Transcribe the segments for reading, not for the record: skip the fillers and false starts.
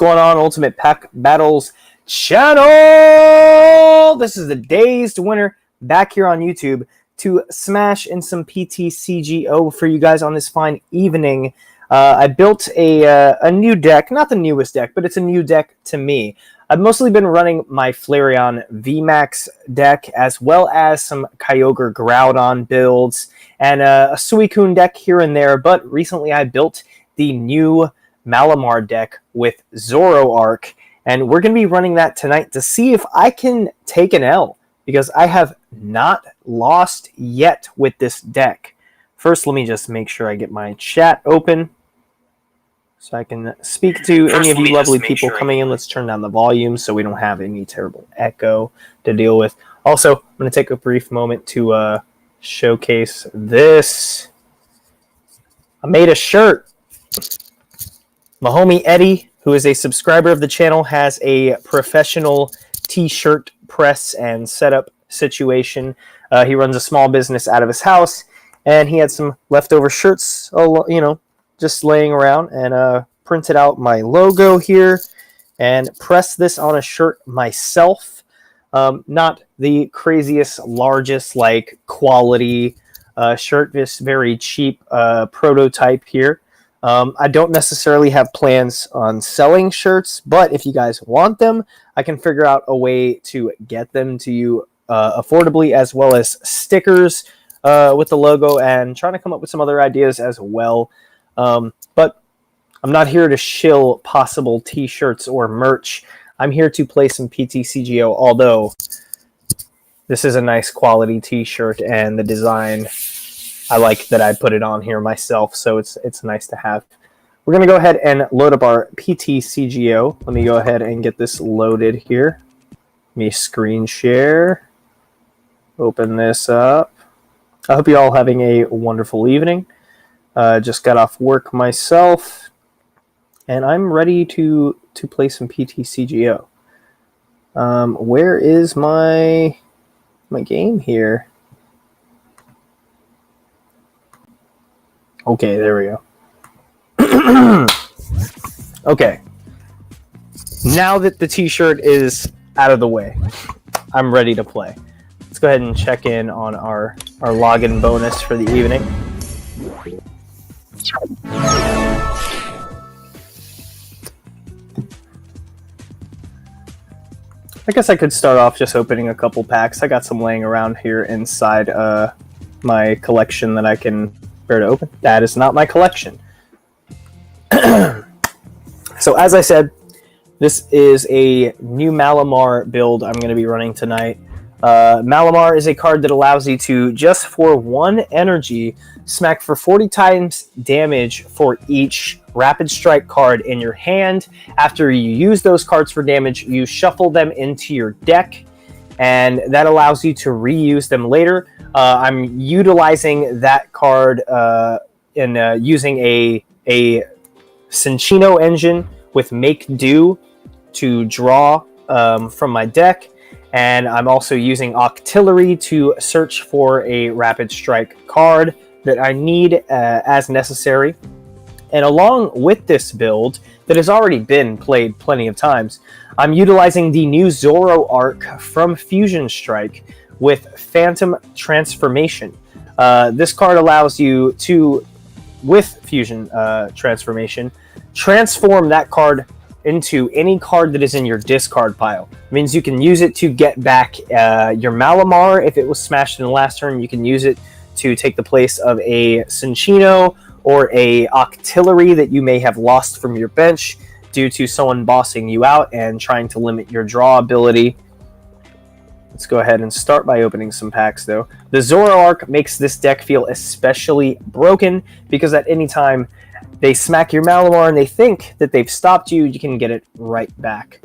going on, Ultimate Pack Battles channel? This is the Dazed winner back here on YouTube to smash in some PTCGO for you guys on this fine evening. I built a new deck, not the newest deck, but it's a new deck to me. I've mostly been running my Flareon VMAX deck, as well as some Kyogre Groudon builds, and a Suicune deck here and there, but recently I built the new Malamar deck with Zoroark, and we're going to be running that tonight to see if I can take an L, because I have not lost yet with this deck. First, let me just make sure I get my chat open so I can speak to any of you lovely people coming in. Let's turn down the volume so we don't have any terrible echo to deal with. Also, I'm going to take a brief moment to showcase this. I made a shirt. My homie Eddie, who is a subscriber of the channel, has a professional t-shirt press and setup situation. He runs a small business out of his house, and he had some leftover shirts, just laying around, and printed out my logo here and pressed this on a shirt myself. Not the craziest, largest, quality shirt, just very cheap prototype here. I don't necessarily have plans on selling shirts, but if you guys want them, I can figure out a way to get them to you affordably, as well as stickers with the logo, and trying to come up with some other ideas as well. But I'm not here to shill possible t-shirts or merch. I'm here to play some PTCGO, although this is a nice quality t-shirt, and the design, I like that I put it on here myself, so it's nice to have. We're going to go ahead and load up our PTCGO. Let me go ahead and get this loaded here. Let me screen share. Open this up. I hope you're all having a wonderful evening. Just got off work myself, and I'm ready to play some PTCGO. Where is my game here? Okay, there we go. Okay. Now that the t-shirt is out of the way, I'm ready to play. Let's go ahead and check in on our login bonus for the evening. I guess I could start off just opening a couple packs. I got some laying around here inside my collection that I can bear to open. That is not my collection. So as I said, this is a new Malamar build I'm going to be running tonight. Malamar is a card that allows you to, just for 1 energy, smack for 40 times damage for each Rapid Strike card in your hand. After you use those cards for damage, you shuffle them into your deck, and that allows you to reuse them later. I'm utilizing that card in using a Cinccino engine with Make Do to draw from my deck. And I'm also using Octillery to search for a Rapid Strike card that I need as necessary. And along with this build that has already been played plenty of times, I'm utilizing the new Zoroark from Fusion Strike with Phantom Transformation. This card allows you to, with Fusion Transformation, transform that card into any card that is in your discard pile. It means you can use it to get back your Malamar if it was smashed in the last turn. You can use it to take the place of a Cinccino or a Octillery that you may have lost from your bench due to someone bossing you out and trying to limit your draw ability. Let's go ahead and start by opening some packs, though. The Zoroark makes this deck feel especially broken because at any time they smack your Malamar and they think that they've stopped you, you can get it right back.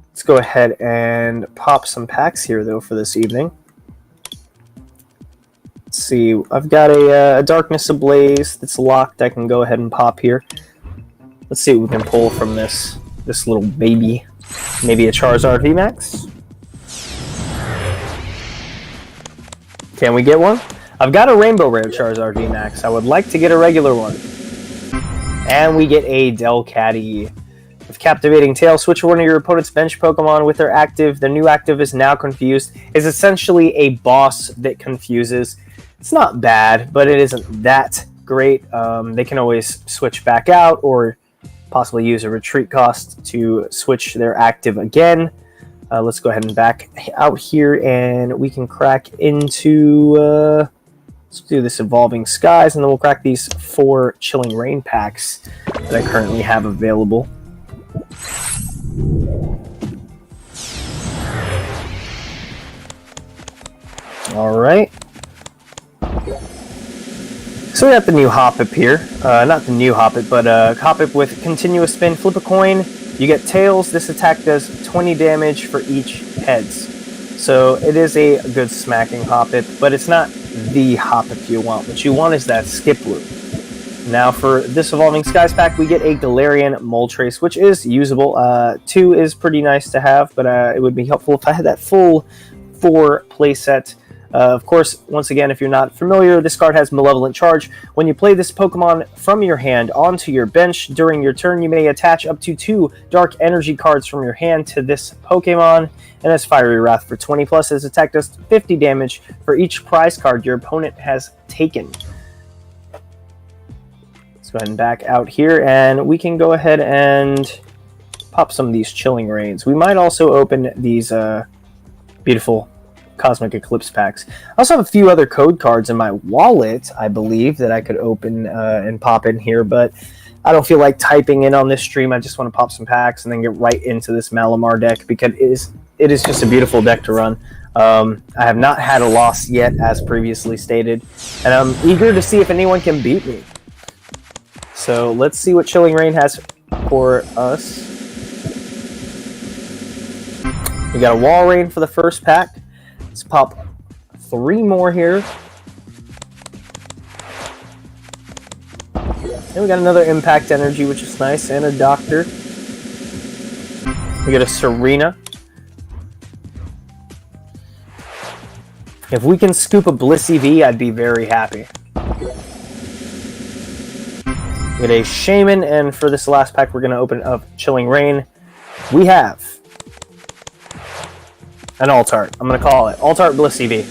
Let's go ahead and pop some packs here, though, for this evening. Let's see. I've got a Darkness Ablaze that's locked. I can go ahead and pop here. Let's see what we can pull from this little baby. Maybe a Charizard VMAX? Can we get one? I've got a Rainbow Rare Charizard VMAX. I would like to get a regular one. And we get a Delcatty. If Captivating Tail. Switch one of your opponent's bench Pokemon with their active. The new active is now confused. Is essentially a boss that confuses. It's not bad, but it isn't that great. They can always switch back out or possibly use a retreat cost to switch their active again. Let's go ahead and back out here, and we can crack into... let's do this Evolving Skies, and then we'll crack these 4 Chilling Rain packs that I currently have available. Alright. So we got the new Hoppip here. Not the new Hoppip, but Hoppip with Continuous Spin. Flip a coin, you get Tails. This attack does 20 damage for each heads. So it is a good smacking Hoppip, but it's not the Hoppip you want. What you want is that skip loop. Now for this Evolving Skies pack, we get a Galarian Moltres, which is usable. 2 is pretty nice to have, but it would be helpful if I had that full 4 playset. Of course, once again, if you're not familiar, this card has Malevolent Charge. When you play this Pokemon from your hand onto your bench during your turn, you may attach up to 2 Dark Energy cards from your hand to this Pokemon. And as Fiery Wrath for 20 plus, this attack does 50 damage for each prize card your opponent has taken. Let's go ahead and back out here, and we can go ahead and pop some of these Chilling Rains. We might also open these beautiful Cosmic Eclipse packs. I also have a few other code cards in my wallet, I believe, that I could open and pop in here, but I don't feel like typing in on this stream. I just want to pop some packs and then get right into this Malamar deck, because it is just a beautiful deck to run. I have not had a loss yet, as previously stated, and I'm eager to see if anyone can beat me. So let's see what Chilling Rain has for us. We got a Wall Rain for the first pack. Let's pop 3 more here. And we got another Impact Energy, which is nice, and a Doctor. We got a Serena. If we can scoop a Blissey V, I'd be very happy. We got a Shaman, and for this last pack, we're going to open up Chilling Rain. We have an Altart. I'm going to call it Altart Blissey V.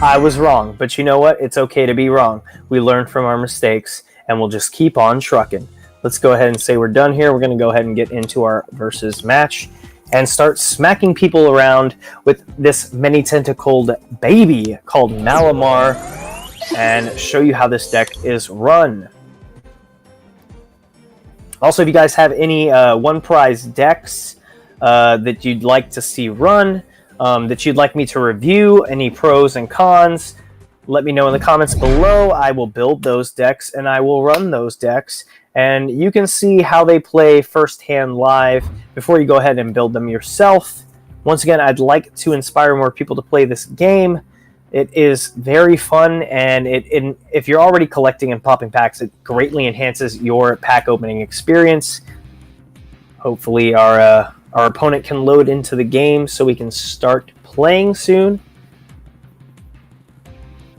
I was wrong, but you know what? It's okay to be wrong. We learn from our mistakes, and we'll just keep on trucking. Let's go ahead and say we're done here. We're going to go ahead and get into our versus match and start smacking people around with this many-tentacled baby called Malamar, and show you how this deck is run. Also, if you guys have any one-prize decks that you'd like to see run, that you'd like me to review, any pros and cons, let me know in the comments below. I will build those decks and I will run those decks, and you can see how they play firsthand live before you go ahead and build them yourself. Once again, I'd like to inspire more people to play this game. It is very fun, and if you're already collecting and popping packs, it greatly enhances your pack opening experience. Hopefully our opponent can load into the game so we can start playing soon.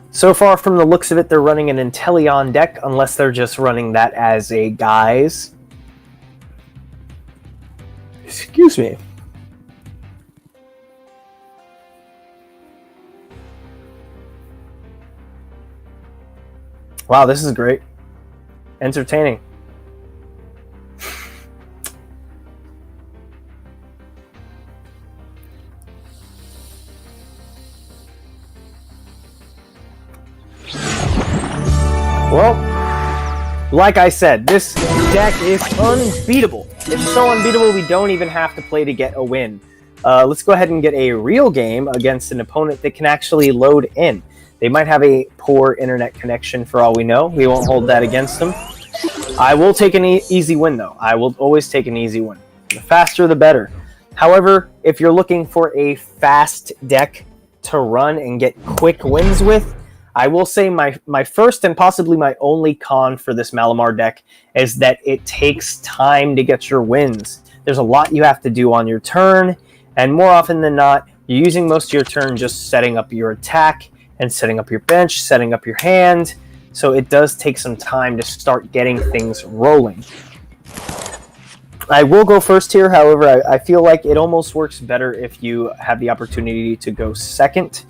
So far, from the looks of it, they're running an Inteleon deck, unless they're just running that as a guise. Excuse me. Wow, this is great. Entertaining. Well, like I said, this deck is unbeatable. It's so unbeatable we don't even have to play to get a win. Let's go ahead and get a real game against an opponent that can actually load in. They might have a poor internet connection for all we know. We won't hold that against them. I will take an easy win, though. I will always take an easy win. The faster, the better. However, if you're looking for a fast deck to run and get quick wins with, I will say my first and possibly my only con for this Malamar deck is that it takes time to get your wins. There's a lot you have to do on your turn, and more often than not, you're using most of your turn just setting up your attack and setting up your bench, setting up your hand. So it does take some time to start getting things rolling. I will go first here. However, I feel like it almost works better if you have the opportunity to go second.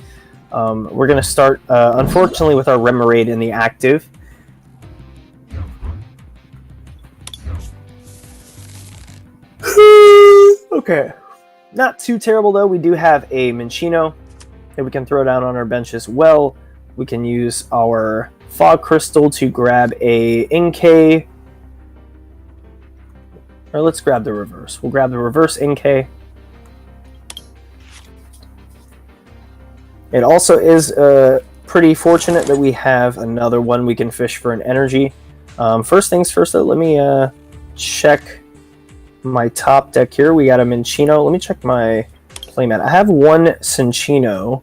We're going to start, unfortunately, with our Remoraid in the active. Okay. Not too terrible, though. We do have a Minccino that we can throw down on our bench as well. We can use our Fog Crystal to grab a Inkay. Or let's grab the reverse. We'll grab the reverse Inkay. It also is pretty fortunate that we have another one we can fish for an energy. First things first, though, let me check my top deck here. We got a Minccino. Let me check my playmat. I have one Cinccino.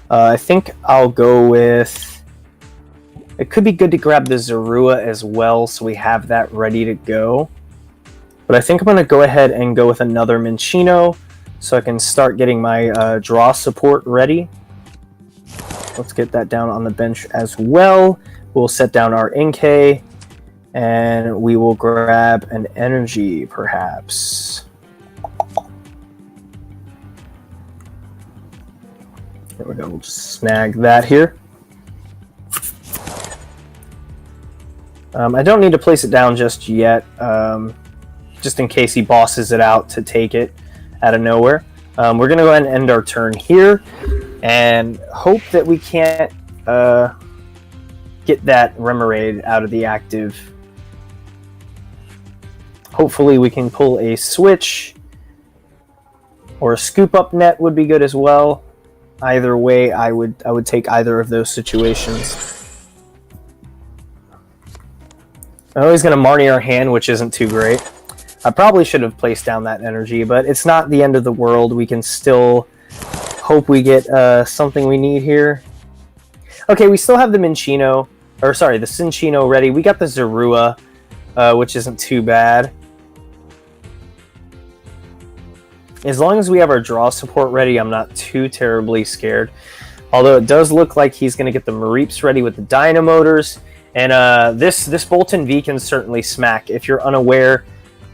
I think I'll go with... It could be good to grab the Zorua as well, so we have that ready to go. But I think I'm going to go ahead and go with another Minccino so I can start getting my draw support ready. Let's get that down on the bench as well. We'll set down our Inkay, and we will grab an energy, perhaps. There we go. We'll just snag that here. I don't need to place it down just yet. Just in case he bosses it out to take it out of nowhere. We're going to go ahead and end our turn here and hope that we can't get that Remoraid out of the active. Hopefully we can pull a switch, or a scoop up net would be good as well. Either way, I would take either of those situations. Oh, he's going to Marnie our hand, which isn't too great. I probably should have placed down that energy, but it's not the end of the world. We can still hope we get something we need here. Okay, we still have the Minccino, or sorry, the Cinccino ready. We got the Zorua, which isn't too bad. As long as we have our draw support ready, I'm not too terribly scared. Although it does look like he's going to get the Mareeps ready with the Dynamotors. And this Bolton V can certainly smack. If you're unaware,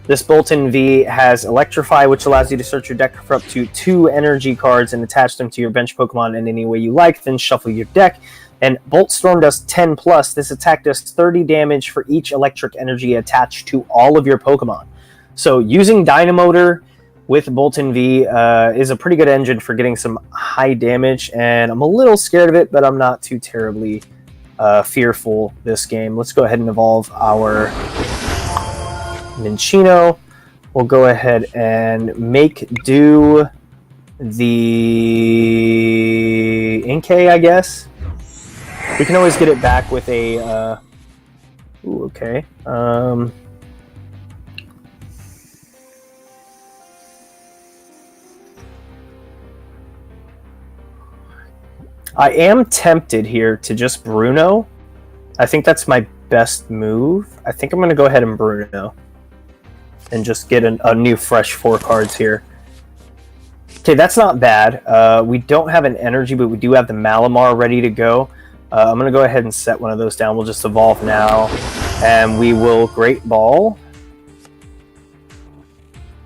this Bolton V has Electrify, which allows you to search your deck for up to 2 energy cards and attach them to your bench Pokemon in any way you like, then shuffle your deck. And Bolt Storm does 10 plus. This attack does 30 damage for each electric energy attached to all of your Pokemon. So using Dynamotor with Bolton V is a pretty good engine for getting some high damage, and I'm a little scared of it, but I'm not too terribly fearful this game. Let's go ahead and evolve our Minccino. We'll go ahead and make do the Inkay, I guess. We can always get it back with a... Ooh, okay. I am tempted here to just Bruno. I think that's my best move. I think I'm going to go ahead and Bruno. And just get a new fresh 4 cards here. Okay, that's not bad. We don't have an energy, but we do have the Malamar ready to go. I'm going to go ahead and set one of those down. We'll just evolve now. And we will Great Ball.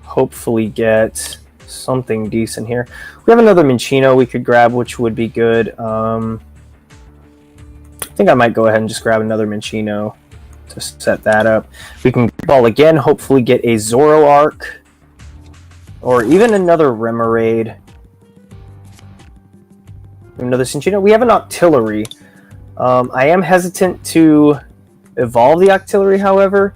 Hopefully get something decent here. We have another Minccino we could grab, which would be good. I think I might go ahead and just grab another Minccino to set that up. We can ball again, hopefully get a Zoroark, or even another Remoraid. Another Cinccino. We have an Octillery. I am hesitant to evolve the Octillery, however,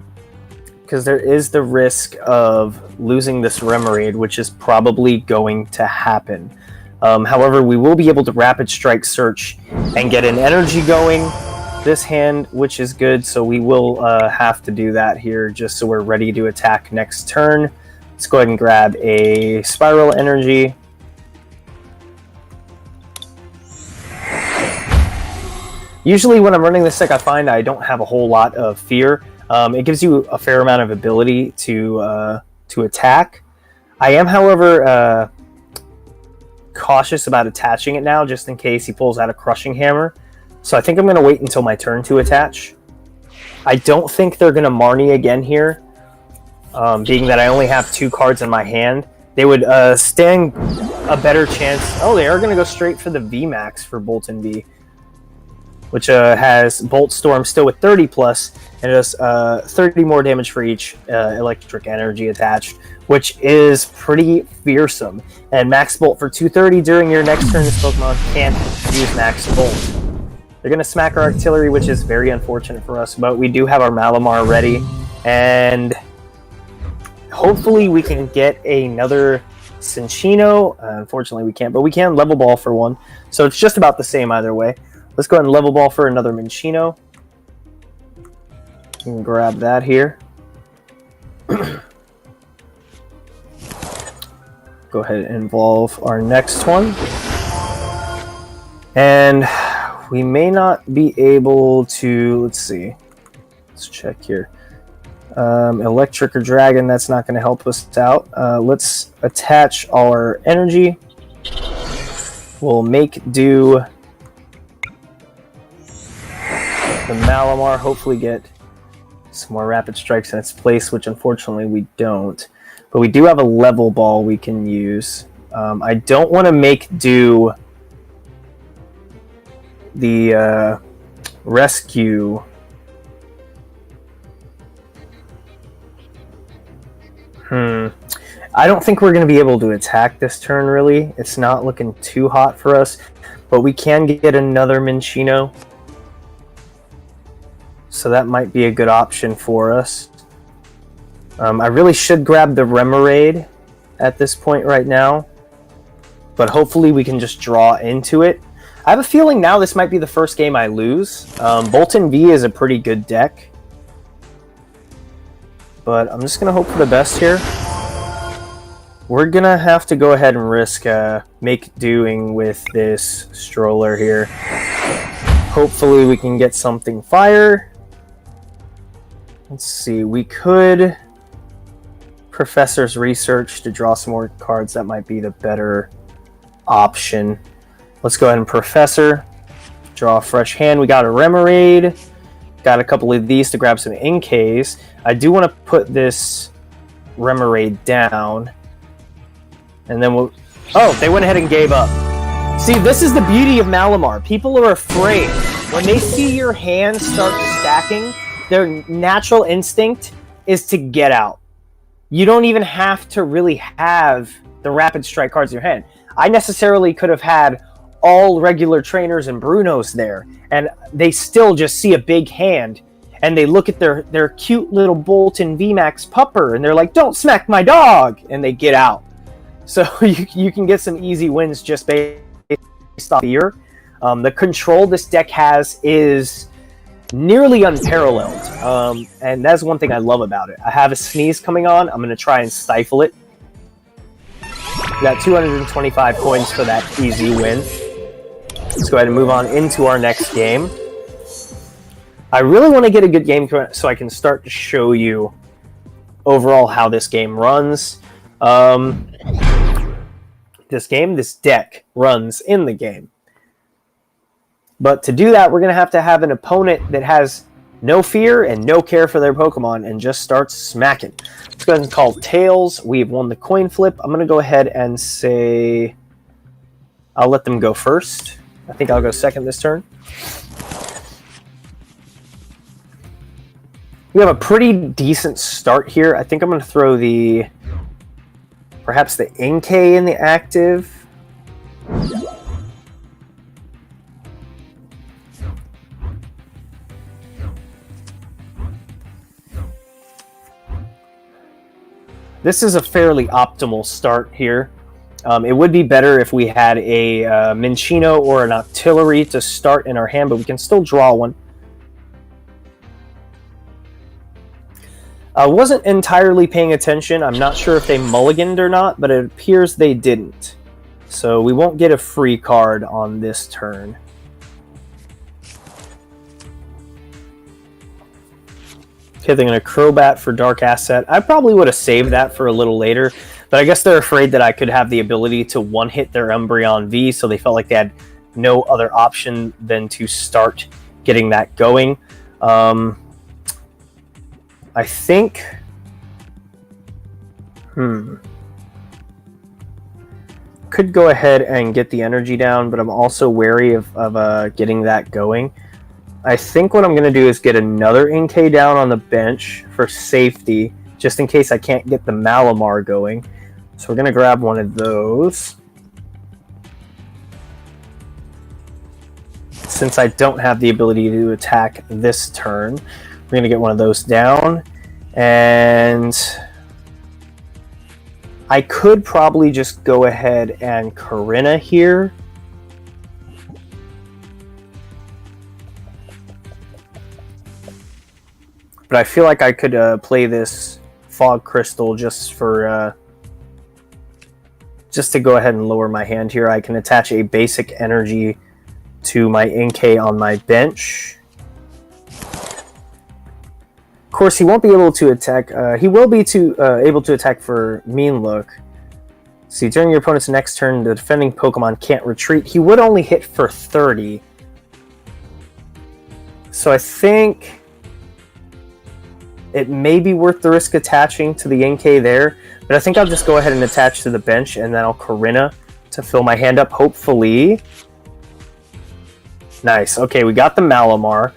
because there is the risk of losing this Remoraid, which is probably going to happen. However, we will be able to Rapid Strike Search and get an energy going this hand, which is good, so we will have to do that here just so we're ready to attack next turn. Let's go ahead and grab a Spiral Energy. Usually when I'm running this deck, I find I don't have a whole lot of fear. It gives you a fair amount of ability to attack. I am, however, cautious about attaching it now, just in case he pulls out a Crushing Hammer. So I think I'm going to wait until my turn to attach. I don't think they're going to Marnie again here. being that I only have 2 cards in my hand, they would stand a better chance. Oh, they are going to go straight for the VMAX for Bolton V, which has Bolt Storm still with 30 plus, and it does 30 more damage for each electric energy attached, which is pretty fearsome. And Max Bolt for 230 during your next turn. This Pokemon can't use Max Bolt. They're going to smack our artillery, which is very unfortunate for us, but we do have our Malamar ready, and hopefully we can get another Cinccino. Unfortunately, we can't, but we can level ball for one, so it's just about the same either way. Let's go ahead and level ball for another Minccino. You can grab that here. Go ahead and involve our next one. And we may not be able to, let's see. Let's check here. Electric or Dragon, that's not going to help us out. Let's attach our energy. We'll make do the Malamar, hopefully get some more Rapid Strikes in its place, which unfortunately we don't. But we do have a level ball we can use. I don't want to make do the rescue. I don't think we're going to be able to attack this turn, really. It's not looking too hot for us, but we can get another Minccino. So that might be a good option for us. I really should grab the Remoraid at this point right now, but hopefully we can just draw into it. I have a feeling now this might be the first game I lose. Bolton V is a pretty good deck, but I'm just going to hope for the best here. We're going to have to go ahead and risk make doing with this Stroller here. Hopefully we can get something fire. Let's see, we could Professor's Research to draw some more cards. That might be the better option. Let's go ahead and Professor. Draw a fresh hand. We got a Remoraid. Got a couple of these to grab some Inkays. I do want to put this Remoraid down. And then we'll... Oh, they went ahead and gave up. See, this is the beauty of Malamar. People are afraid. When they see your hand start stacking, their natural instinct is to get out. You don't even have to really have the Rapid Strike cards in your hand. I necessarily could have had all regular trainers and Brunos there, and they still just see a big hand, and they look at their cute little Bolton VMAX pupper, and they're like, "Don't smack my dog!" and they get out. So you can get some easy wins just based off fear. The control this deck has is nearly unparalleled, and that's one thing I love about it. I have a sneeze coming on. I'm going to try and stifle it. We got 225 coins for that easy win. Let's go ahead and move on into our next game. I really want to get a good game so I can start to show you overall how this game runs. This deck runs in the game. But to do that, we're going to have an opponent that has no fear and no care for their Pokemon and just starts smacking. Let's go ahead and call Tails. We've won the coin flip. I'm going to go ahead and say I'll let them go first. I think I'll go second this turn. We have a pretty decent start here. I think I'm going to throw perhaps the Inkay in the active. This is a fairly optimal start here. It would be better if we had a Minccino or an Artillery to start in our hand, but we can still draw one. I wasn't entirely paying attention. I'm not sure if they mulliganed or not, but it appears they didn't. So we won't get a free card on this turn. Okay, they're going to Crobat for Dark Asset. I probably would have saved that for a little later, but I guess they're afraid that I could have the ability to one-hit their Umbreon V, so they felt like they had no other option than to start getting that going. I think Could go ahead and get the energy down, but I'm also wary of getting that going. I think what I'm going to do is get another Inkay down on the bench for safety, just in case I can't get the MalaMar going. So we're going to grab one of those. Since I don't have the ability to attack this turn, we're going to get one of those down. And I could probably just go ahead and Corinna here. But I feel like I could play this Fog Crystal just for just to go ahead and lower my hand here. I can attach a basic energy to my Inkay on my bench. Of course, he won't be able to attack. He will be able to attack for Mean Look. See, during your opponent's next turn, the defending Pokemon can't retreat. He would only hit for 30. So I think it may be worth the risk attaching to the Inkay there, but I think I'll just go ahead and attach to the bench, and then I'll Corinna to fill my hand up, hopefully. Nice. Okay, we got the MalaMar.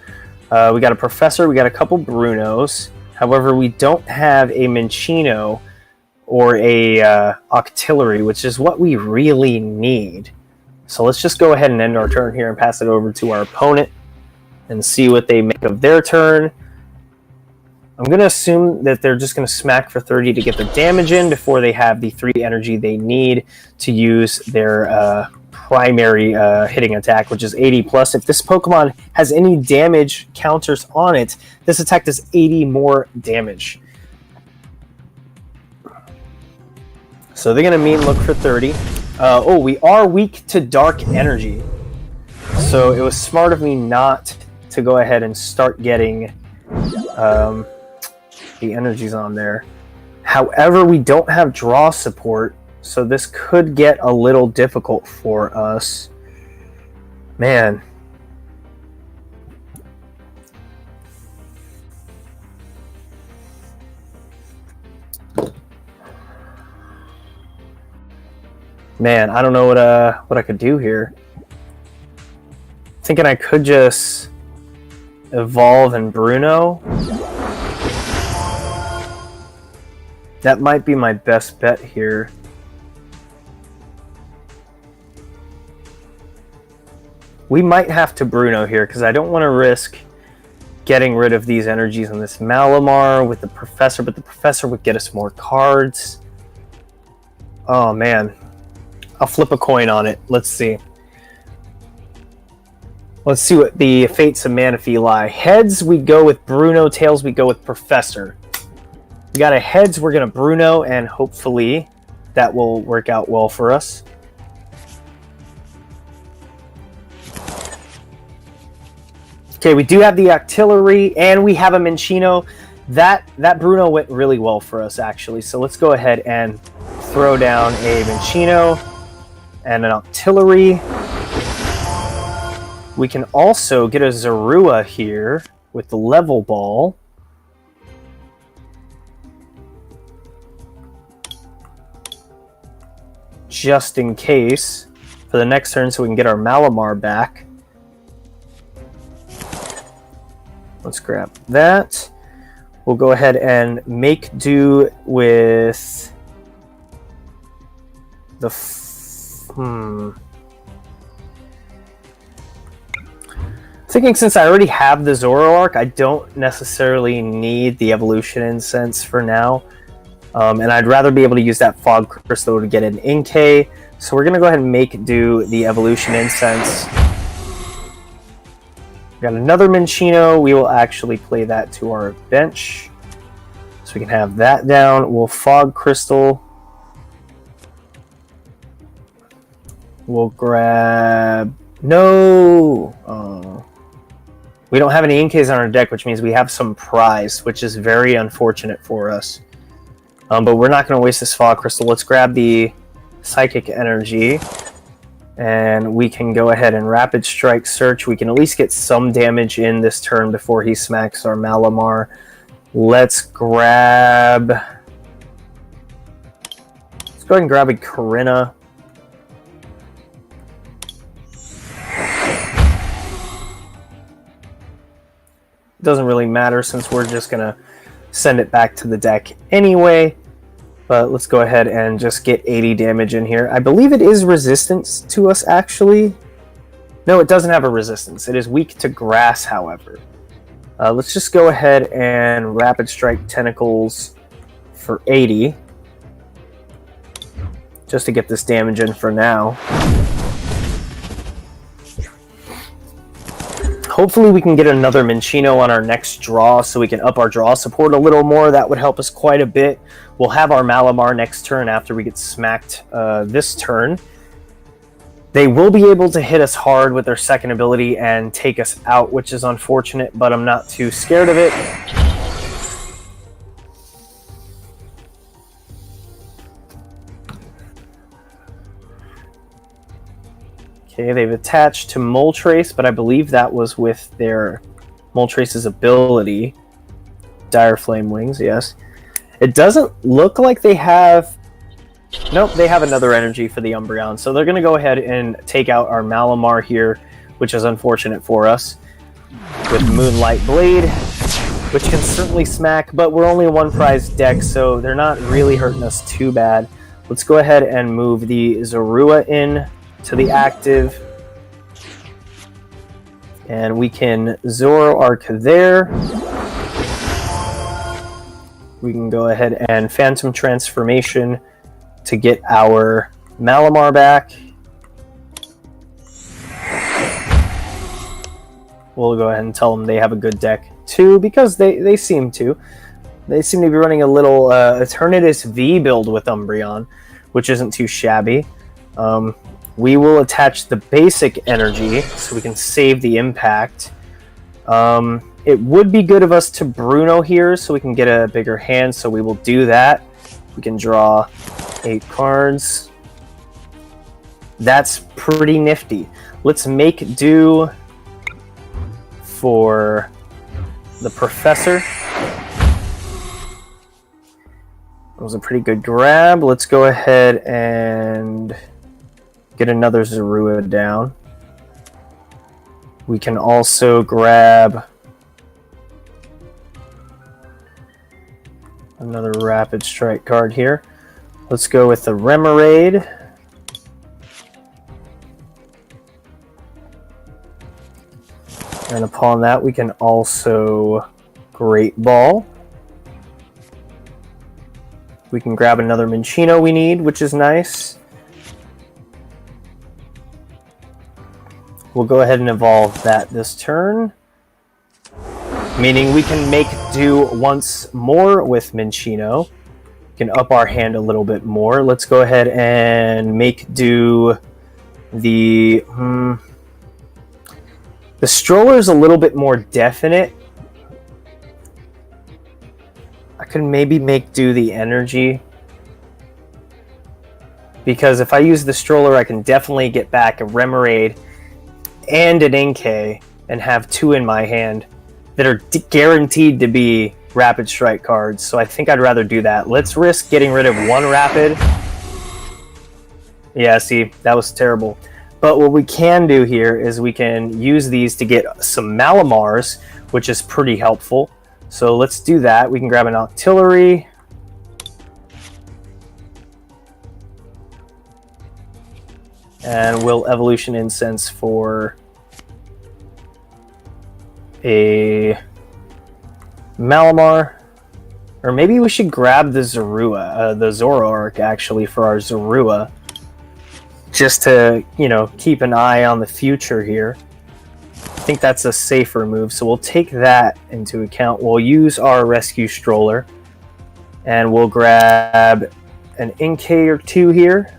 We got a Professor, we got a couple Brunos. However, we don't have a Minccino or a Octillery, which is what we really need. So let's just go ahead and end our turn here and pass it over to our opponent and see what they make of their turn. I'm going to assume that they're just going to smack for 30 to get the damage in before they have the 3 energy they need to use their primary hitting attack, which is 80 plus. If this Pokemon has any damage counters on it, this attack does 80 more damage. So they're going to Mean Look for 30. Oh, we are weak to dark energy. So it was smart of me not to go ahead and start getting the energies on there. However, we don't have draw support, so this could get a little difficult for us. Man. Man, I don't know what I could do here. Thinking I could just evolve in Bruno. That might be my best bet here. We might have to Bruno here because I don't want to risk getting rid of these energies on this MalaMar with the Professor, but the Professor would get us more cards. Oh man. I'll flip a coin on it. Let's see. Let's see what the fates of Manaphy lie. Heads, we go with Bruno. Tails, we go with Professor. We got a heads, we're going to Bruno, and hopefully that will work out well for us. Okay, we do have the Octillery, and we have a Minccino. That Bruno went really well for us, actually. So let's go ahead and throw down a Minccino and an Octillery. We can also get a Zorua here with the Level Ball. Just in case for the next turn so we can get our MalaMar back. Let's grab that. We'll go ahead and make do with the Thinking since I already have the Zoroark, I don't necessarily need the Evolution Incense for now. And I'd rather be able to use that Fog Crystal to get an Inkay. So we're going to go ahead and make do the Evolution Incense. We got another Minccino. We will actually play that to our bench. So we can have that down. We'll Fog Crystal. We'll grab... No! Oh. We don't have any Inkays on our deck, which means we have some prize, which is very unfortunate for us. But we're not going to waste this Fog Crystal. Let's grab the Psychic Energy. And we can go ahead and Rapid Strike Search. We can at least get some damage in this turn before he smacks our MalaMar. Let's grab... go ahead and grab a Corinna. Doesn't really matter since we're just going to send it back to the deck anyway. But let's go ahead and just get 80 damage in here. I believe it is resistance to us, actually. No, it doesn't have a resistance. It is weak to grass, however. Let's just go ahead and Rapid Strike Tentacles for 80. Just to get this damage in for now. Hopefully we can get another Minccino on our next draw so we can up our draw support a little more. That would help us quite a bit. We'll have our Malamar next turn after we get smacked this turn. They will be able to hit us hard with their second ability and take us out, which is unfortunate, but I'm not too scared of it. Okay, they've attached to Moltres, but I believe that was with their Moltres' ability. Dire Flame Wings, yes. It doesn't look like they have... Nope, they have another energy for the Umbreon. So they're going to go ahead and take out our Malamar here, which is unfortunate for us, with Moonlight Blade, which can certainly smack, but we're only a one-prize deck, so they're not really hurting us too bad. Let's go ahead and move the Zorua in to the active, and we can Zoroark there. We can go ahead and Phantom Transformation to get our Malamar back. We'll go ahead and tell them they have a good deck too, because they seem to. They seem to be running a little Eternatus V build with Umbreon, which isn't too shabby. We will attach the basic energy so we can save the impact. It would be good of us to Bruno here so we can get a bigger hand, so we will do that. We can draw 8 cards. That's pretty nifty. Let's make do for the Professor. That was a pretty good grab. Let's go ahead and get another Zorua down. We can also grab another Rapid Strike card here. Let's go with the Remoraid. And upon that, we can also Great Ball. We can grab another Minccino we need, which is nice. We'll go ahead and evolve that this turn, meaning we can make do once more with Minccino. We can up our hand a little bit more. Let's go ahead and make do the... The Stroller's a little bit more definite. I could maybe make do the energy, because if I use the Stroller, I can definitely get back a Remoraid and an Inkay and have 2 in my hand that are guaranteed to be Rapid Strike cards. So I think I'd rather do that. Let's risk getting rid of 1 Rapid. Yeah, see, that was terrible. But what we can do here is we can use these to get some Malamars, which is pretty helpful. So let's do that. We can grab an Octillery. And we'll Evolution Incense for a Malamar. Or maybe we should grab the Zorua, the Zoroark actually, for our Zorua. Just to, you know, keep an eye on the future here. I think that's a safer move, so we'll take that into account. We'll use our Rescue Stroller. And we'll grab an Inkay or 2 here.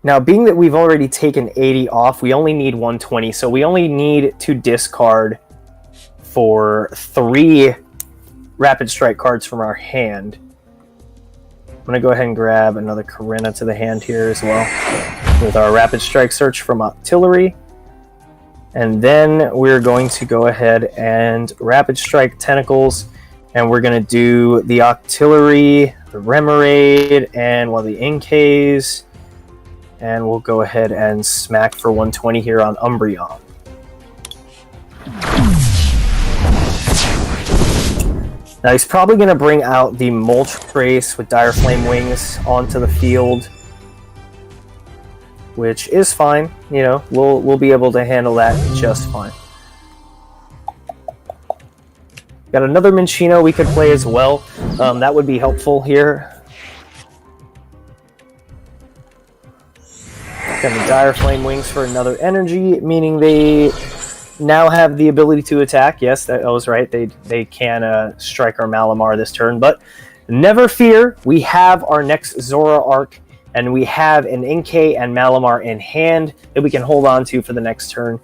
Now, being that we've already taken 80 off, we only need 120, so we only need to discard for 3 Rapid Strike cards from our hand. I'm going to go ahead and grab another Corinna to the hand here as well, with our Rapid Strike search from Octillery. And then we're going to go ahead and Rapid Strike Tentacles, and we're going to do the Octillery, the Remoraid, and the Inkays, and we'll go ahead and smack for 120 here on Umbreon. Now he's probably going to bring out the Moltres with Dire Flame Wings onto the field, which is fine. You know, we'll be able to handle that just fine. Got another Minccino we could play as well. That would be helpful here. Got the Dire Flame Wings for another energy, meaning they now have the ability to attack. Yes, that was right. They can strike our Malamar this turn, but never fear. We have our next Zoroark, and we have an Inkay and Malamar in hand that we can hold on to for the next turn.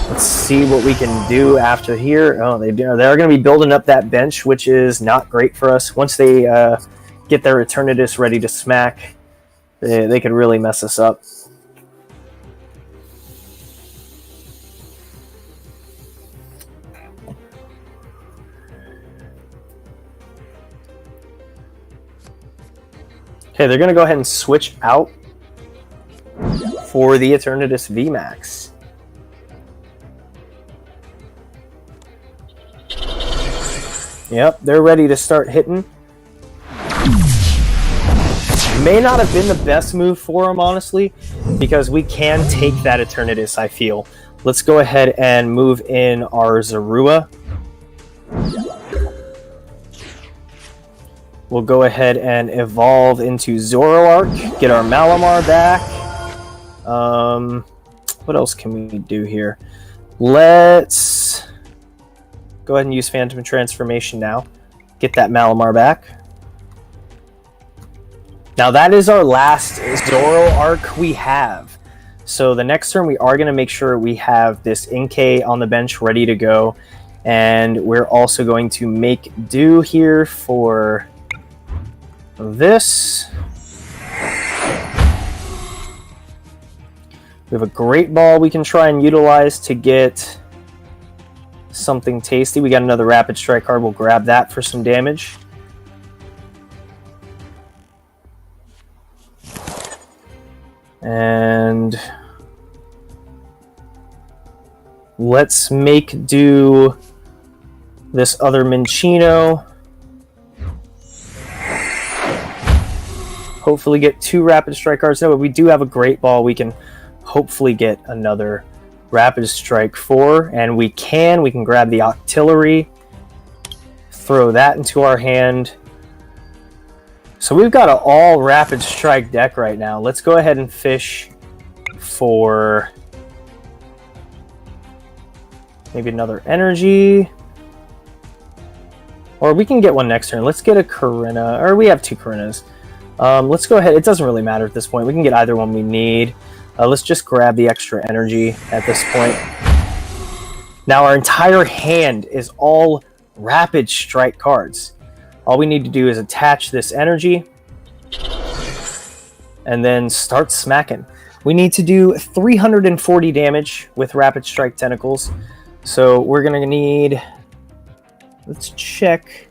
Let's see what we can do after here. Oh, they're going to be building up that bench, which is not great for us. Once they get their Eternatus ready to smack, they could really mess us up. Okay, they're going to go ahead and switch out for the Eternatus VMAX. Yep, they're ready to start hitting. May not have been the best move for them, honestly, because we can take that Eternatus, I feel. Let's go ahead and move in our Zorua. We'll go ahead and evolve into Zoroark, get our Malamar back. What else can we do here? Let's go ahead and use Phantom Transformation now. Get that Malamar back. Now that is our last Zoroark we have. So the next turn we are going to make sure we have this Inkay on the bench ready to go. And we're also going to make do here for this. We have a Great Ball we can try and utilize to get something tasty. We got another Rapid Strike card. We'll grab that for some damage. And let's make do this other Minccino. Hopefully get 2 Rapid Strike cards. No, but we do have a Great Ball. We can hopefully get another Rapid Strike for, and we can grab the Octillery, throw that into our hand. So we've got an all Rapid Strike deck right now. Let's go ahead and fish for maybe another energy, or we can get one next turn. Let's get a Corinna, or we have 2 Corinnas. Let's go ahead. It doesn't really matter at this point. We can get either one we need. Let's just grab the extra energy at this point. Now our entire hand is all Rapid Strike cards. All we need to do is attach this energy and then start smacking. We need to do 340 damage with Rapid Strike Tentacles. So we're going to need... Let's check...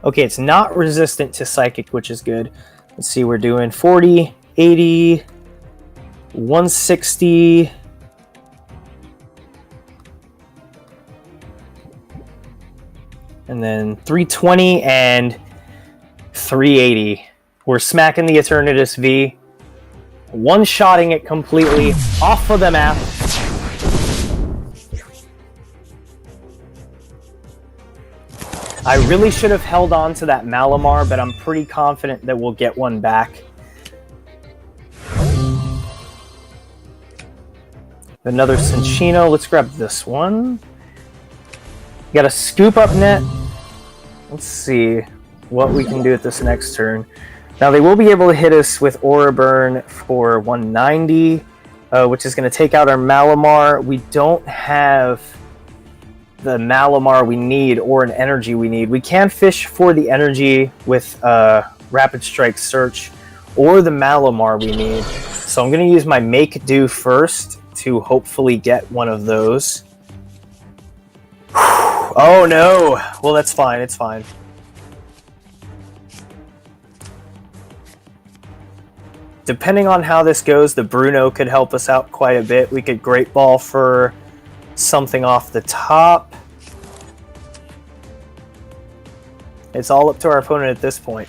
Okay, it's not resistant to Psychic, which is good. Let's see, we're doing 40, 80, 160... and then 320 and 380. We're smacking the Eternatus V. One-shotting it completely off of the map. I really should have held on to that Malamar, but I'm pretty confident that we'll get one back. Another Cinccino. Let's grab this one. Got a Scoop Up Net. Let's see what we can do at this next turn. Now they will be able to hit us with Aura Burn for 190, which is going to take out our Malamar. We don't have the Malamar we need or an energy we need. We can fish for the energy with Rapid Strike Search or the Malamar we need. So I'm going to use my Make Do first to hopefully get one of those. Oh no! Well, that's fine, it's fine. Depending on how this goes, the Bruno could help us out quite a bit. We could Great Ball for something off the top. It's all up to our opponent at this point.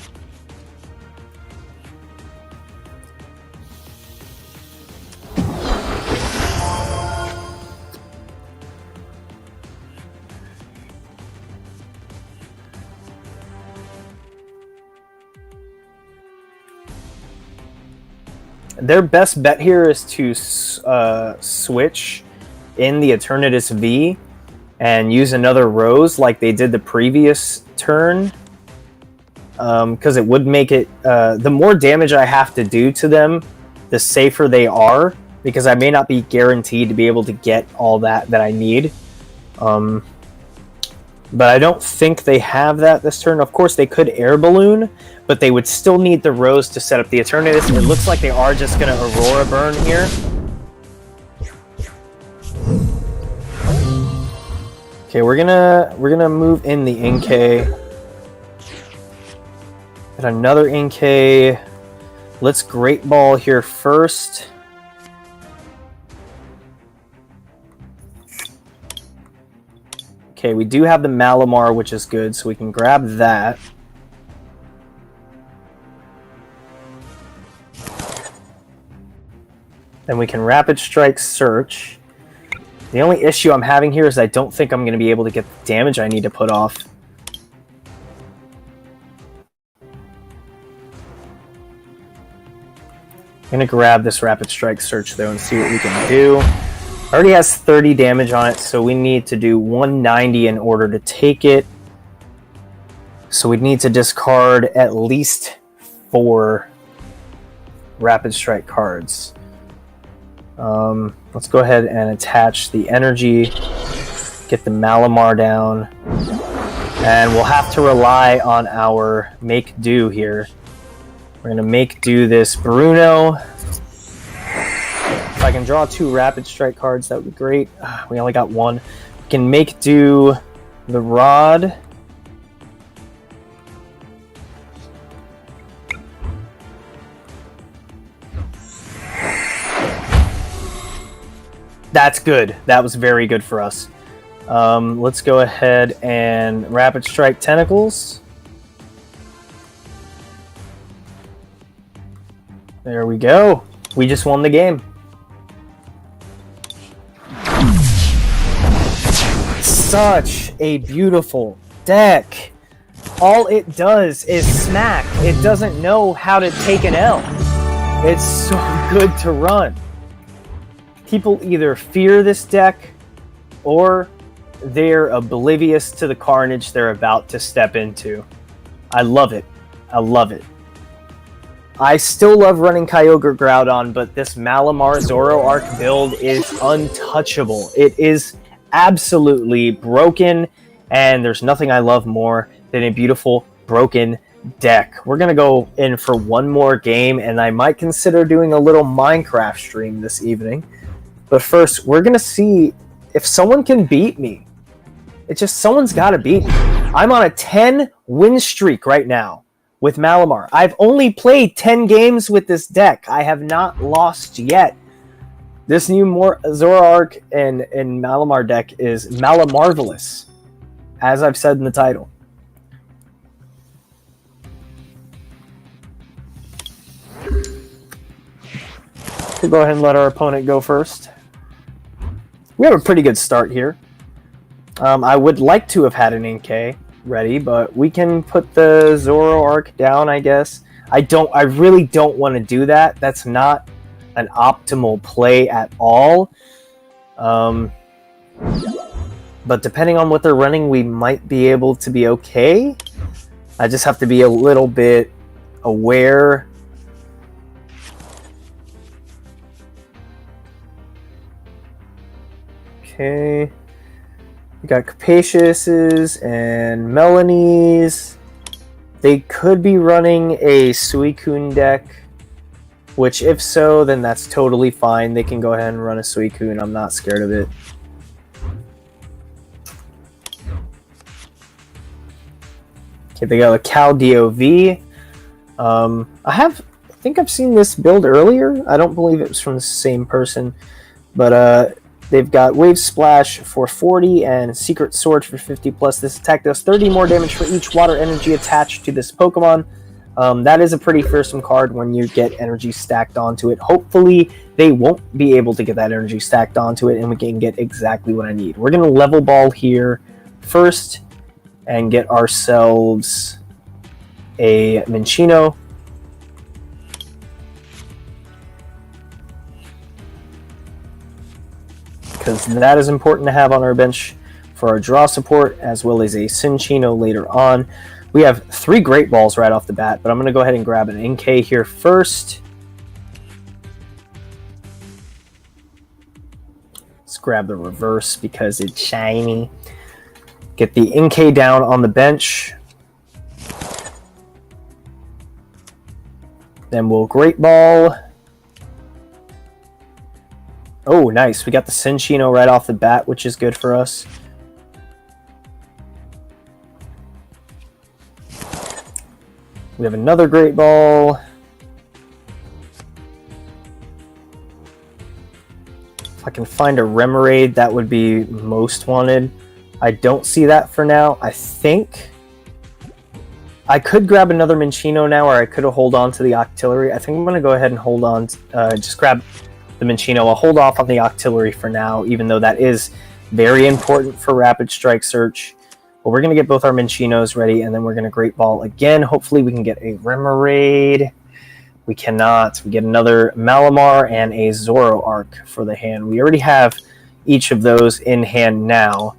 Their best bet here is to switch in the Eternatus V and use another Rose like they did the previous turn, because it would make it the more damage I have to do to them, the safer they are, because I may not be guaranteed to be able to get all that I need. But I don't think they have that this turn. Of course, they could Air Balloon, but they would still need the Rose to set up the Eternatus. It looks like they are just going to Aurora Burn here. Okay, we're gonna move in the Inkay. And another Inkay. Let's Great Ball here first. Okay, we do have the Malamar, which is good, so we can grab that. Then we can Rapid Strike Search. The only issue I'm having here is I don't think I'm going to be able to get the damage I need to put off. I'm going to grab this Rapid Strike Search, though, and see what we can do. Already has 30 damage on it, so we need to do 190 in order to take it. So we'd need to discard at least 4 Rapid Strike cards. Let's go ahead and attach the energy, get the Malamar down, and we'll have to rely on our Make Do here. We're going to Make Do this Bruno. If I can draw 2 Rapid Strike cards, that would be great. We only got 1. We can Make Do the Rod. That's good. That was very good for us. Let's go ahead and Rapid Strike Tentacles. There we go. We just won the game. Such a beautiful deck. All it does is smack. It doesn't know how to take an L. It's so good to run. People either fear this deck or they're oblivious to the carnage they're about to step into. I love it. I love it. I still love running Kyogre Groudon, but this Malamar Zoroark build is untouchable. It is absolutely broken, and there's nothing I love more than a beautiful broken deck. We're going to go in for one more game, and I might consider doing a little Minecraft stream this evening. But first, we're going to see if someone can beat me. It's just someone's got to beat me. I'm on a 10-win streak right now with Malamar. I've only played 10 games with this deck. I have not lost yet. This new Zoroark and Malamar deck is MalaMarvelous, as I've said in the title. We'll go ahead and let our opponent go first. We have a pretty good start here. I would like to have had an Inkay ready, but we can put the Zoroark down, I guess. I really don't want to do that. That's not an optimal play at all. But depending on what they're running, we might be able to be okay. I just have to be a little bit aware. Okay. We got Capaciouses and Melanies. They could be running a Suicune deck. which if so, then that's totally fine. They can go ahead and run a Suicune. I'm not scared of it. Okay, they got a Cal DOV. I think I've seen this build earlier. I don't believe it was from the same person, but they've got Wave Splash for 40 and Secret Sword for 50 plus. This attack does 30 more damage for each water energy attached to this Pokemon. That is a pretty fearsome card when you get energy stacked onto it. Hopefully, they won't be able to get that energy stacked onto it, and we can get exactly what I need. We're going to level ball here first and get ourselves a Minccino. Because that is important to have on our bench for our draw support, as well as a Cinccino later on. We have 3 Great Balls right off the bat, but I'm going to go ahead and grab an NK here first. Let's grab the reverse because it's shiny. Get the NK down on the bench. Then we'll Great Ball. Oh, nice. We got the Cinccino right off the bat, which is good for us. We have another Great Ball. If I can find a Remoraid, that would be most wanted. I don't see that for now. I think I could grab another Minccino now, or I could hold on to the Octillery. I think I'm going to go ahead and hold on. Just grab the Minccino. I'll hold off on the Octillery for now, even though that is very important for Rapid Strike Search. But we're going to get both our Minccinos ready, and then we're going to Great Ball again. Hopefully we can get a Remoraid. We cannot. We get another Malamar and a Zoroark for the hand. We already have each of those in hand now.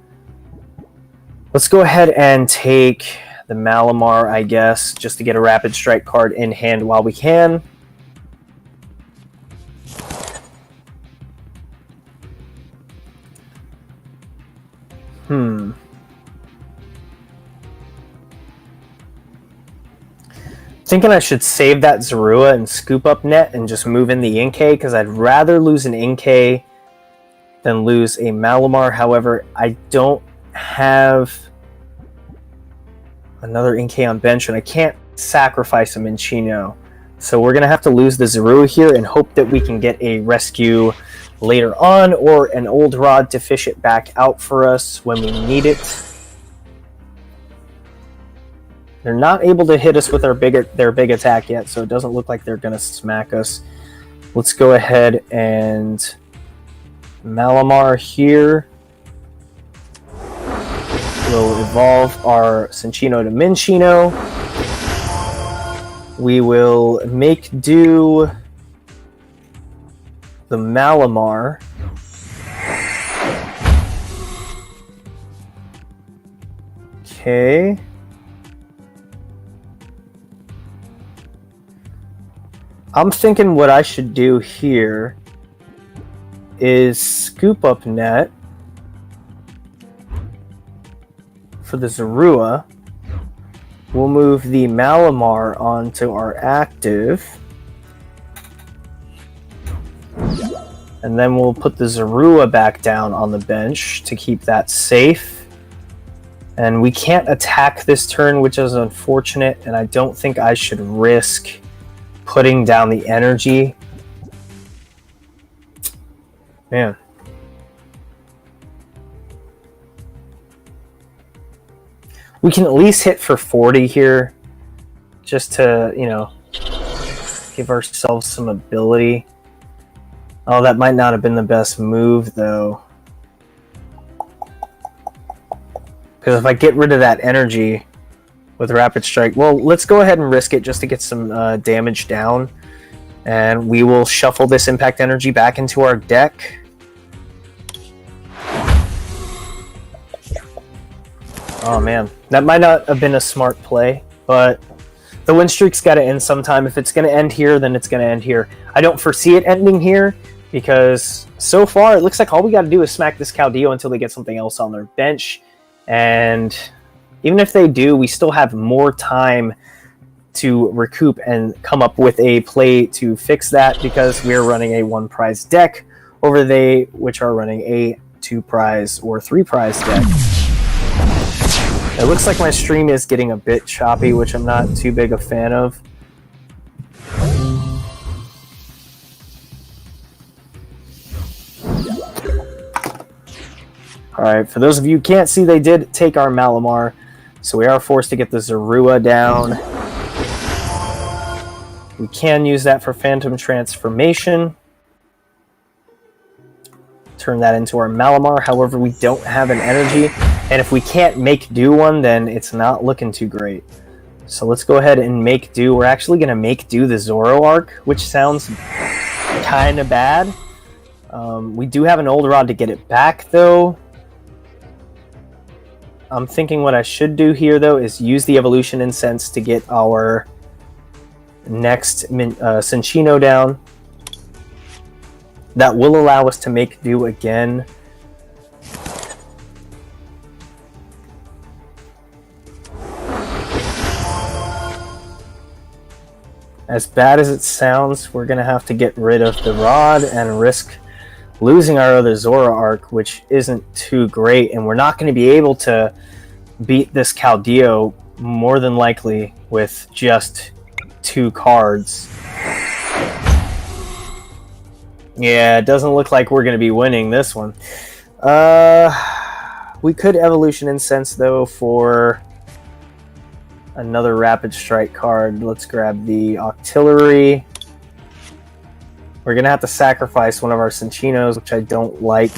Let's go ahead and take the Malamar, I guess, just to get a Rapid Strike card in hand while we can. Thinking I should save that Zorua and scoop up net and just move in the NK, because I'd rather lose an NK than lose a Malamar. However, I don't have another NK on bench, and I can't sacrifice a Minccino. So we're going to have to lose the Zorua here and hope that we can get a rescue later on, or an Old Rod to fish it back out for us when we need it. They're not able to hit us with their big attack yet, so it doesn't look like they're going to smack us. Let's go ahead and Malamar here. We'll evolve our Cinccino to Minccino. We will make do the Malamar. Okay. I'm thinking what I should do here is scoop up net for the Zorua. We'll move the Malamar onto our active. And then we'll put the Zorua back down on the bench to keep that safe. And we can't attack this turn, which is unfortunate, and I don't think I should risk putting down the energy. Man. We can at least hit for 40 here, just to, you know, give ourselves some ability. Oh, that might not have been the best move, though. Because if I get rid of that energy with Rapid Strike, well, let's go ahead and risk it just to get some damage down. And we will shuffle this Impact Energy back into our deck. Oh, man. That might not have been a smart play, but the win streak's got to end sometime. If it's going to end here, then it's going to end here. I don't foresee it ending here, because so far it looks like all we got to do is smack this Caldeo until they get something else on their bench. And even if they do, we still have more time to recoup and come up with a play to fix that, because we're running a 1 prize deck over they which are running a 2 prize or 3 prize deck. It looks like my stream is getting a bit choppy, which I'm not too big a fan of. Alright, for those of you who can't see, they did take our Malamar, so we are forced to get the Zorua down. We can use that for Phantom Transformation. Turn that into our Malamar, however we don't have an energy, and if we can't make do one, then it's not looking too great. So let's go ahead and make do. We're actually going to make do the Zoroark, which sounds kind of bad. We do have an Old Rod to get it back, though. I'm thinking what I should do here, though, is use the Evolution Incense to get our next Cinccino down. That will allow us to make do again. As bad as it sounds, we're going to have to get rid of the Rod and risk losing our other Zoroark, which isn't too great, and we're not going to be able to beat this Keldeo more than likely with just 2 cards. Yeah, it doesn't look like we're going to be winning this one. We could Evolution Incense, though, for another Rapid Strike card. Let's grab the Octillery. We're going to have to sacrifice one of our Cinccinos, which I don't like,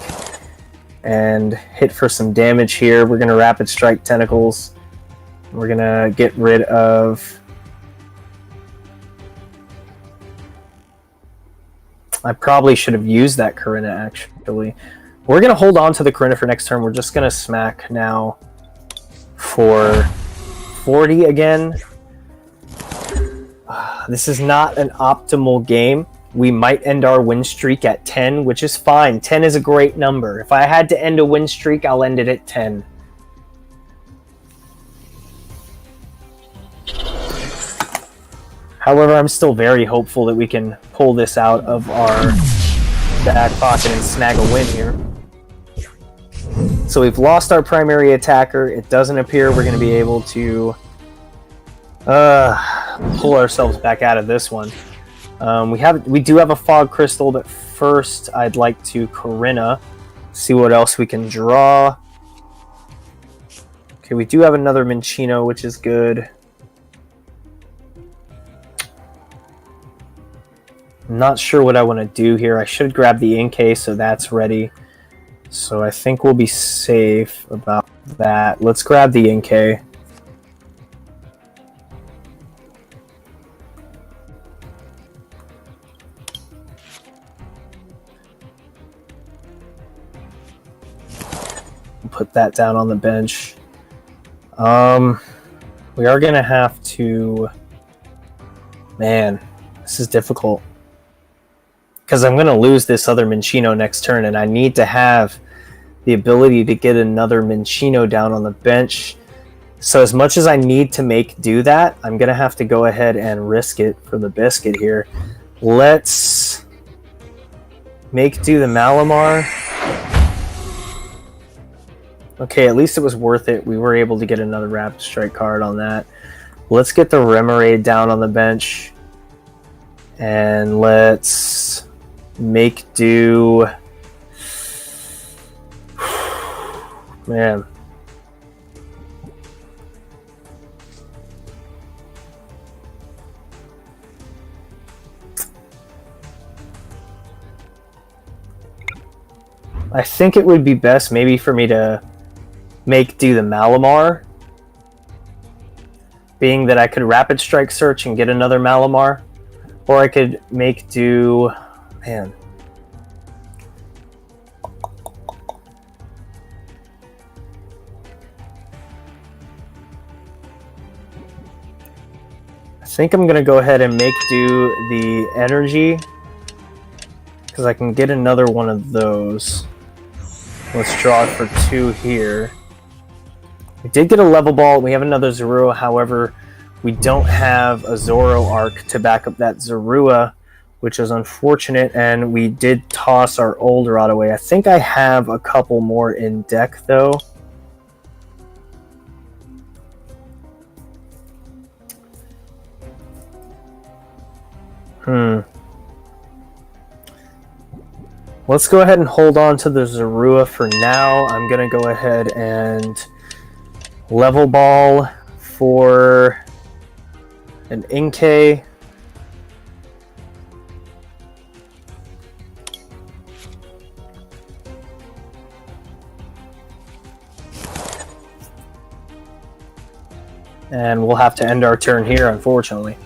and hit for some damage here. We're going to Rapid Strike Tentacles. We're going to get rid of... I probably should have used that Corinna, actually. We're going to hold on to the Corinna for next turn. We're just going to smack now for 40 again. This is not an optimal game. We might end our win streak at 10, which is fine. 10 is a great number. If I had to end a win streak, I'll end it at 10. However, I'm still very hopeful that we can pull this out of our back pocket and snag a win here. So we've lost our primary attacker. It doesn't appear we're going to be able to pull ourselves back out of this one. We do have a Fog Crystal, but first I'd like to Corinna, see what else we can draw. Okay, we do have another Minccino, which is good. I'm not sure what I want to do here. I should grab the Inkay, so that's ready. So I think we'll be safe about that. Let's grab the Inkay. Put that down on the bench. We are going to have to... Man, this is difficult. Because I'm going to lose this other Minccino next turn, and I need to have the ability to get another Minccino down on the bench. So as much as I need to make do that, I'm going to have to go ahead and risk it for the biscuit here. Let's make do the Malamar. Okay, at least it was worth it. We were able to get another Rapid Strike card on that. Let's get the Remoraid down on the bench. And let's make do... Man. I think it would be best maybe for me to make do the Malamar, being that I could Rapid Strike search and get another Malamar, or I could make do... Man. I think I'm going to go ahead and make do the energy, because I can get another one of those. Let's draw it for 2 here. We did get a level ball. We have another Zorua. However, We don't have a Zoroark to back up that Zorua, which is unfortunate, and we did toss our old Rod away. I think I have a couple more in deck, though. Let's go ahead and hold on to the Zorua for now. I'm going to go ahead and level ball for an Inkay. And we'll have to end our turn here, unfortunately.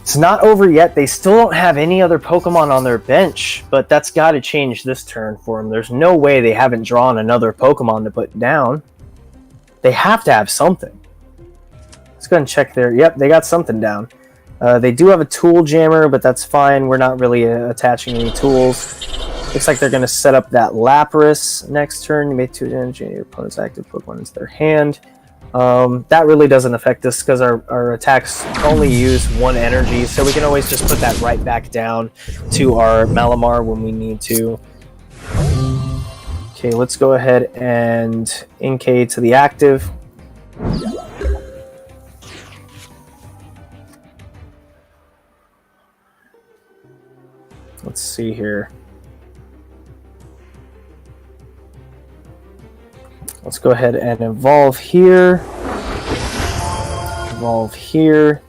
It's not over yet. They still don't have any other Pokemon on their bench, but that's got to change this turn for them. There's no way they haven't drawn another Pokemon to put down. They have to have something. Let's go ahead and check there. Yep, they got something down. They do have a Tool Jammer, but that's fine. We're not really attaching any tools. Looks like they're going to set up that Lapras next turn. You may 2 damage your opponent's active Pokemon into their hand. That really doesn't affect us because our attacks only use 1 energy, so we can always just put that right back down to our Malamar when we need to. Okay, let's go ahead and Inkay to the active. Let's see here. Let's go ahead and evolve here. Evolve here.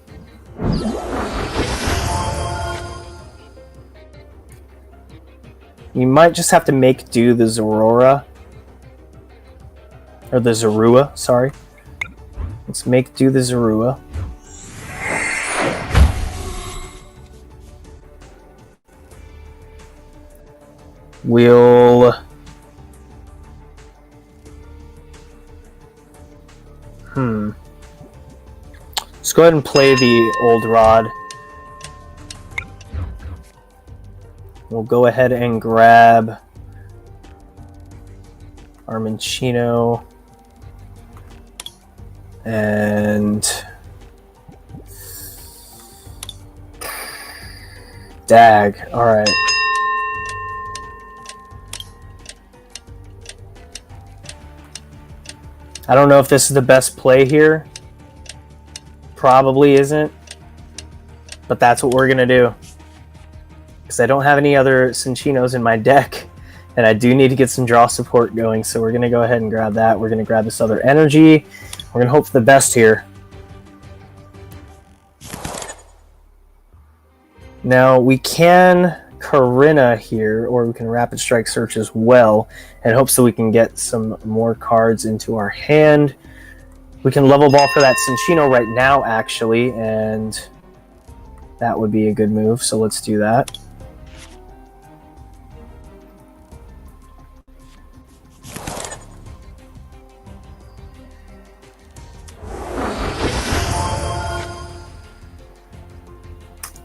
You might just have to make do the Zorora. Or the Zorua, sorry. Let's make do the Zorua. We'll... Let's go ahead and play the old Rod. We'll go ahead and grab our Minccino and Dag. All right. I don't know if this is the best play here. Probably isn't. But that's what we're going to do. Because I don't have any other Cinchinos in my deck. And I do need to get some draw support going. So we're going to go ahead and grab that. We're going to grab this other energy. We're going to hope for the best here. Now we can Karina here, or we can Rapid Strike Search as well, in hopes that we can get some more cards into our hand. We can level ball for that Cinccino right now, actually, and that would be a good move, so let's do that.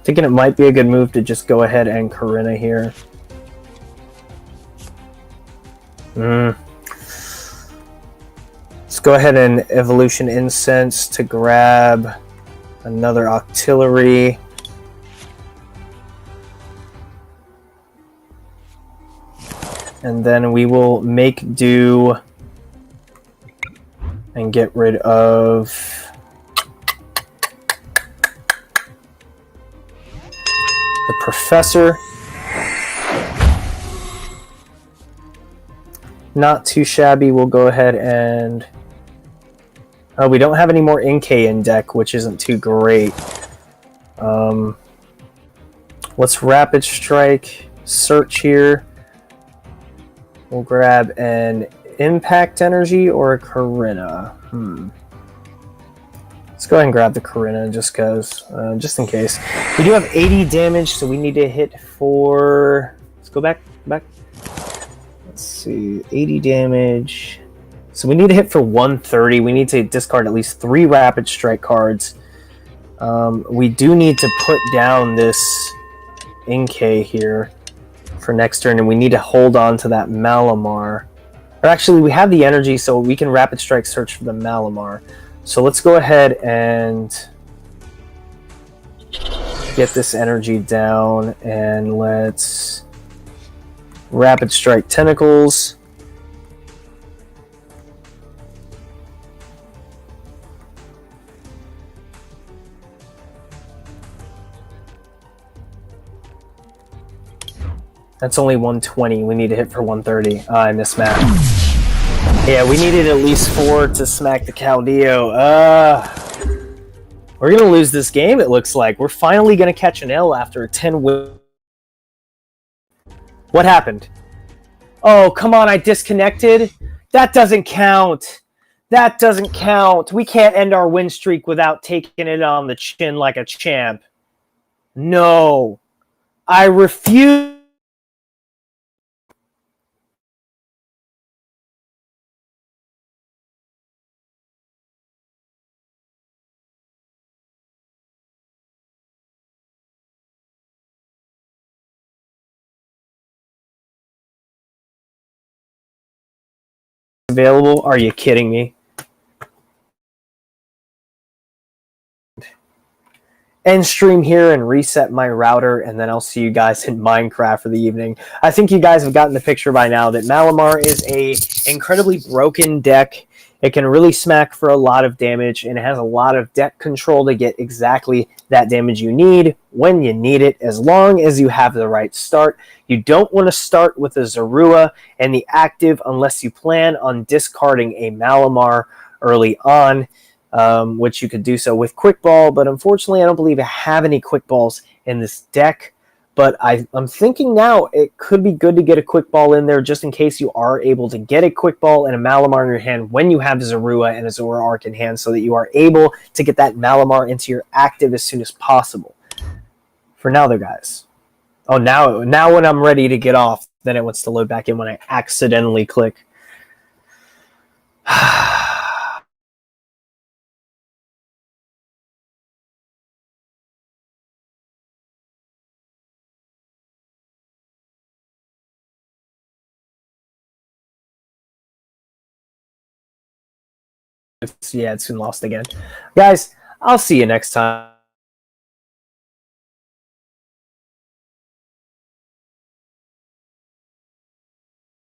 Thinking it might be a good move to just go ahead and Karina here. Let's go ahead and Evolution Incense to grab another Octillery. And then we will make do and get rid of the Professor. Not too shabby. We'll go ahead and... Oh, we don't have any more Inkay in deck, which isn't too great. Let's Rapid Strike Search here. We'll grab an Impact Energy or a Karina. Let's go ahead and grab the Karina just in case. We do have 80 damage, so we need to hit for... Let's go back. Let's see, 80 damage. So we need to hit for 130. We need to discard at least 3 Rapid Strike cards. We do need to put down this Inkay here for next turn, and we need to hold on to that Malamar. Or actually, we have the energy, so we can Rapid Strike Search for the Malamar. So let's go ahead and get this energy down, and let's rapid strike tentacles. That's only 120. We need to hit for 130. I missed math. Yeah, we needed at least 4 to smack the Caldeo. We're going to lose this game, it looks like. We're finally going to catch an L after a 10 win. What happened? Oh, come on, I disconnected? That doesn't count. That doesn't count. We can't end our win streak without taking it on the chin like a champ. No. I refuse. Available? Are you kidding me? End stream here and reset my router, and then I'll see you guys in Minecraft for the evening. I think you guys have gotten the picture by now that Malamar is a incredibly broken deck. It can really smack for a lot of damage, and it has a lot of deck control to get exactly that damage you need when you need it, as long as you have the right start. You don't want to start with a Zorua and the active unless you plan on discarding a Malamar early on. Which you could do so with Quick Ball, but unfortunately I don't believe I have any Quick Balls in this deck. But I'm thinking now it could be good to get a Quick Ball in there just in case you are able to get a Quick Ball and a Malamar in your hand when you have Zorua and a Zoroark in hand, so that you are able to get that Malamar into your active as soon as possible. For now though, guys. Oh, now when I'm ready to get off, then it wants to load back in when I accidentally click. It's been lost again. Guys, I'll see you next time.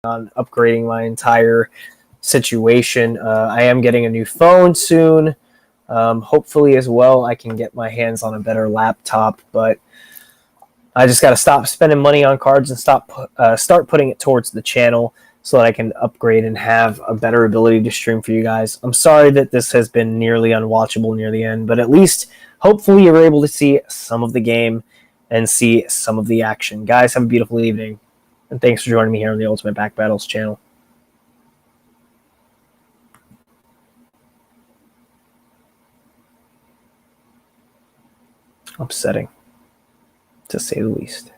On upgrading my entire situation. I am getting a new phone soon. Hopefully as well I can get my hands on a better laptop, but I just got to stop spending money on cards and start putting it towards the channel so that I can upgrade and have a better ability to stream for you guys. I'm sorry that this has been nearly unwatchable near the end, but at least hopefully you're able to see some of the game and see some of the action. Guys, have a beautiful evening, and thanks for joining me here on the Ultimate Back Battles channel. Upsetting, to say the least.